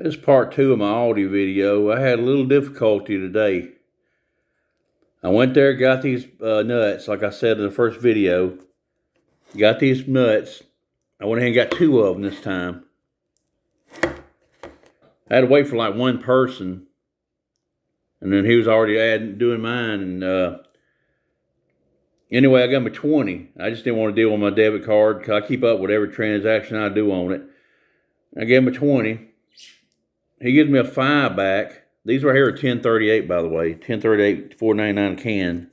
This is part 2 of my Aldi video. I had a little difficulty today. I went there, got these nuts, like I said in the first video. Got these nuts. I went ahead and got 2 of them this time. I had to wait for like one person. And then he was already doing mine. And anyway, I got my 20. I just didn't want to deal with my debit card because I keep up with every transaction I do on it. I gave him a 20. He gives me a 5 back. These right here are $10.38, by the way. $10.38, $4.99 a can.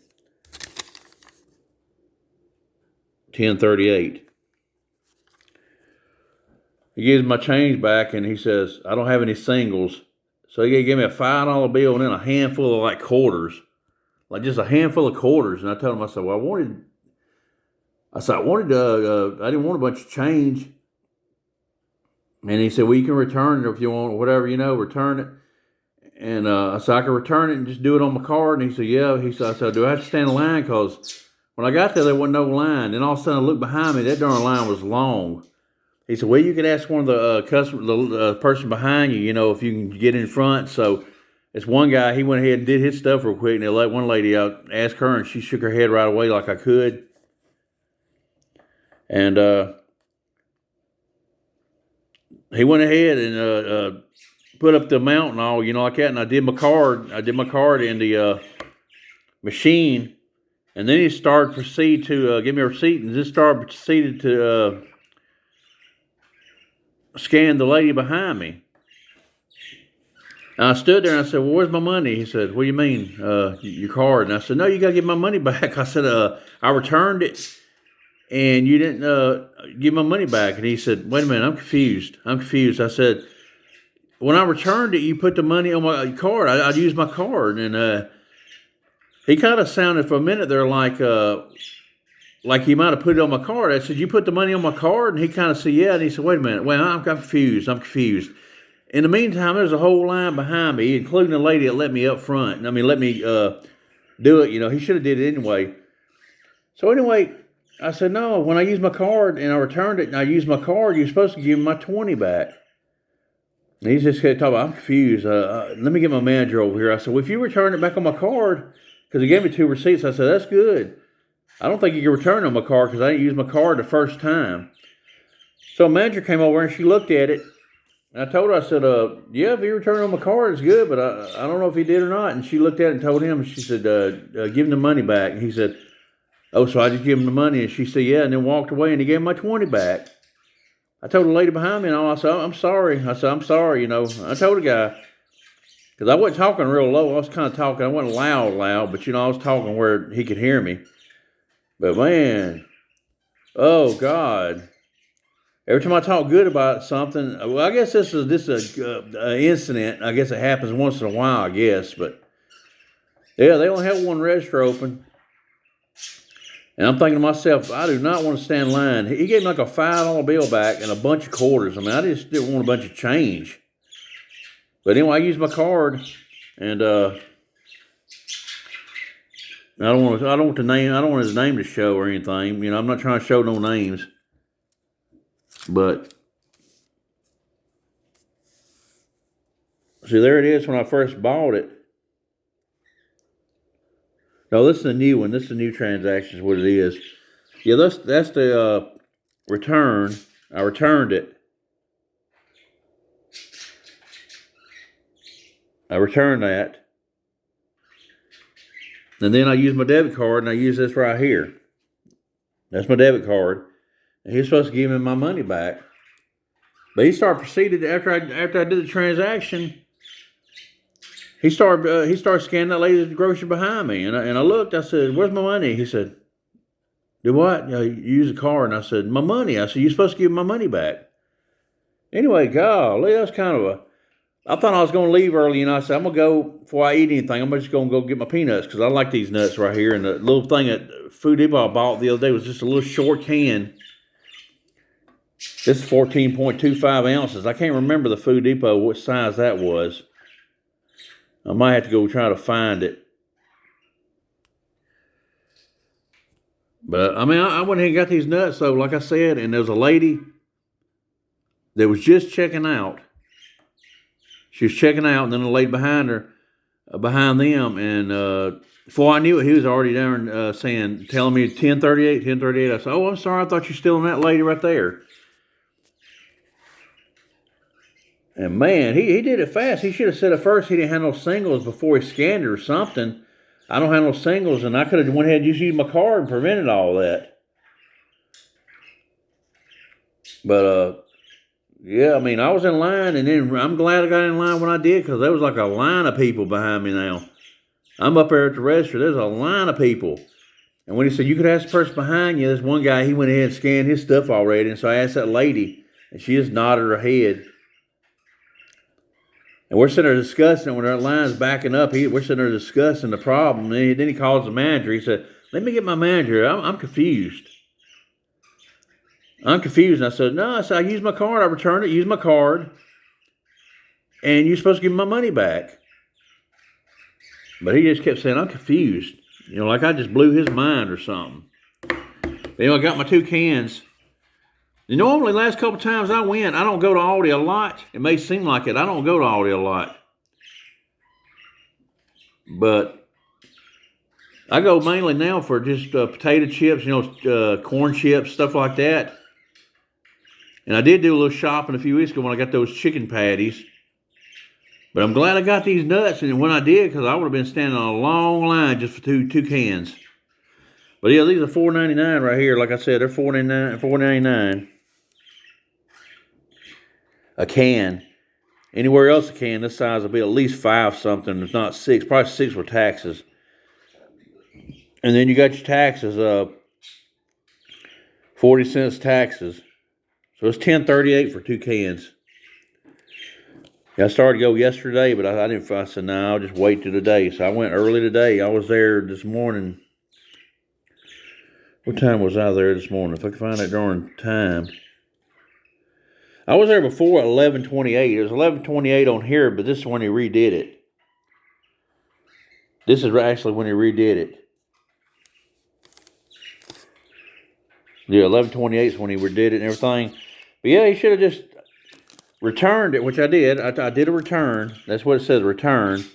$10.38. He gives my change back and he says, I don't have any singles. So he gave me a $5 bill and then a handful of like quarters. Like just a handful of quarters. And I told him, I said, well, I didn't want a bunch of change. And he said, well, you can return it if you want, whatever, return it. And I said, I can return it and just do it on my card. And he said, yeah. He said, I said, do I have to stand in line? Because when I got there wasn't no line. Then all of a sudden I looked behind me, that darn line was long. He said, well, you can ask one of the the person behind you, if you can get in front. So this one guy, he went ahead and did his stuff real quick. And they let one lady out, asked her, and she shook her head right away like I could. And he went ahead and put up the amount and all, like that. And I did my card. I did my card in the machine. And then he proceeded to give me a receipt. And just proceeded to scan the lady behind me. And I stood there and I said, well, where's my money? He said, what do you mean, your card? And I said, no, you got to get my money back. I said, I returned it. And you didn't give my money back. And he said, wait a minute, I'm confused. I said, when I returned it, you put the money on my card. I used my card. And he kind of sounded for a minute there like he might have put it on my card. I said, you put the money on my card? And he kind of said, yeah. And he said, wait a minute. Well, I'm confused. In the meantime, there's a whole line behind me, including the lady that let me up front. Let me do it. He should have did it anyway. So anyway, I said, no, when I used my card and I returned it and I used my card, you're supposed to give me my 20 back. And he just kept talking about, I'm confused. Let me get my manager over here. I said, well, if you return it back on my card, because he gave me 2 receipts, I said, that's good. I don't think you can return it on my card because I didn't use my card the first time. So a manager came over and she looked at it. And I told her, I said, yeah, if he returned it on my card, it's good, but I don't know if he did or not. And she looked at it and told him, and she said, give him the money back. And he said, oh, so I just give him the money? And she said, yeah, and then walked away, and he gave him my 20 back. I told the lady behind me, and I said, I'm sorry. I said, I'm sorry, I told the guy, because I wasn't talking real low. I was kind of talking. I wasn't loud, but, I was talking where he could hear me. But, man, oh, God. Every time I talk good about something, well, I guess this is an incident. I guess it happens once in a while, I guess. But, yeah, they only have one register open. And I'm thinking to myself, I do not want to stand in line. He gave me like a $5 bill back and a bunch of quarters. I mean, I just didn't want a bunch of change. But anyway, I used my card, and I don't want his name to show or anything. I'm not trying to show no names. But see, there it is when I first bought it. No, this is a new one. This is a new transaction is what it is. Yeah, that's the return. I returned it. I returned that. And then I used my debit card, and I used this right here. That's my debit card. And he was supposed to give me my money back. But he proceeded after I did the transaction. He started scanning that lady's grocery behind me, and I looked. I said, "Where's my money?" He said, "Do what?" You use a card, and I said, "My money." I said, "You're supposed to give my money back." Anyway, golly, that's kind of I thought I was going to leave early, I said, I'm going to go before I eat anything. I'm just going to go get my peanuts because I like these nuts right here. And the little thing at Food Depot I bought the other day was just a little short can. This is 14.25 ounces. I can't remember the Food Depot what size that was. I might have to go try to find it. But, I went ahead and got these nuts, though, like I said, and there was a lady that was just checking out. She was checking out, and then the lady behind her, behind them, and before I knew it, he was already there telling me 10:38, 10:38. I said, "Oh, I'm sorry, I thought you were still in that lady right there." And man, he did it fast. He should have said at first he didn't have no singles before he scanned it or something. I don't have no singles, and I could have went ahead and just used my card and prevented all that. But yeah, I mean, I was in line, and then I'm glad I got in line when I did, because there was like a line of people behind me now. I'm up there at the register. There's a line of people. And when he said, you could ask the person behind you, this one guy, he went ahead and scanned his stuff already. And so I asked that lady, and she just nodded her head. And we're sitting there discussing, when our line's backing up, we're sitting there discussing the problem. And then he calls the manager. He said, let me get my manager. I'm confused. I'm confused. And I said, no, I used my card. I returned it, used my card. And you're supposed to give me my money back. But he just kept saying, I'm confused. Like I just blew his mind or something. I got my 2 cans. Normally, last couple times I went, I don't go to Aldi a lot. It may seem like it. I don't go to Aldi a lot. But I go mainly now for just potato chips, corn chips, stuff like that. And I did do a little shopping a few weeks ago when I got those chicken patties. But I'm glad I got these nuts, and when I did, because I would have been standing on a long line just for two cans. But yeah, these are $4.99 right here. Like I said, they're $4.99 a can. Anywhere else a can this size will be at least 5 something, if not 6. Probably 6 with taxes. And then you got your taxes, 40 cents taxes. So it's $10.38 for 2 cans. Yeah, I started to go yesterday, but I didn't. I said, no, I'll just wait till today. So I went early today. I was there this morning. What time was I there this morning? If I can find that darn time. I was there before at 11:28. It was 11:28 on here, but this is when he redid it. This is actually when he redid it. Yeah, 11:28 is when he redid it and everything. But yeah, he should have just returned it, which I did. I did a return. That's what it says, return.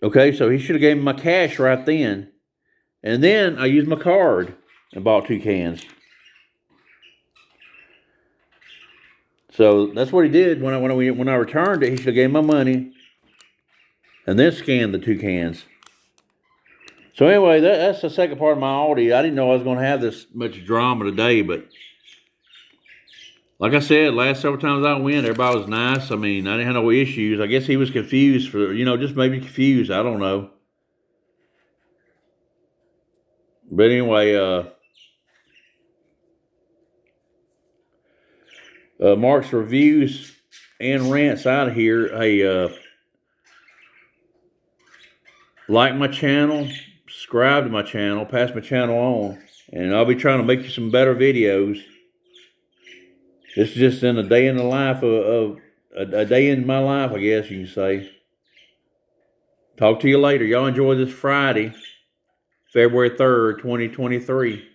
Okay, so he should have gave me my cash right then. And then I used my card and bought 2 cans. So that's what he did when I returned it. He should have gave me my money and then scanned the 2 cans. So anyway, that's the second part of my Aldi. I didn't know I was going to have this much drama today, but like I said, last several times I went, everybody was nice. I mean, I didn't have no issues. I guess he was confused just maybe confused. I don't know. But anyway, Mark's reviews and rants out of here. Hey, like my channel, subscribe to my channel, pass my channel on, and I'll be trying to make you some better videos. This is just in a day in the life of a day in my life, I guess you can say. Talk to you later. Y'all enjoy this Friday, February 3rd, 2023.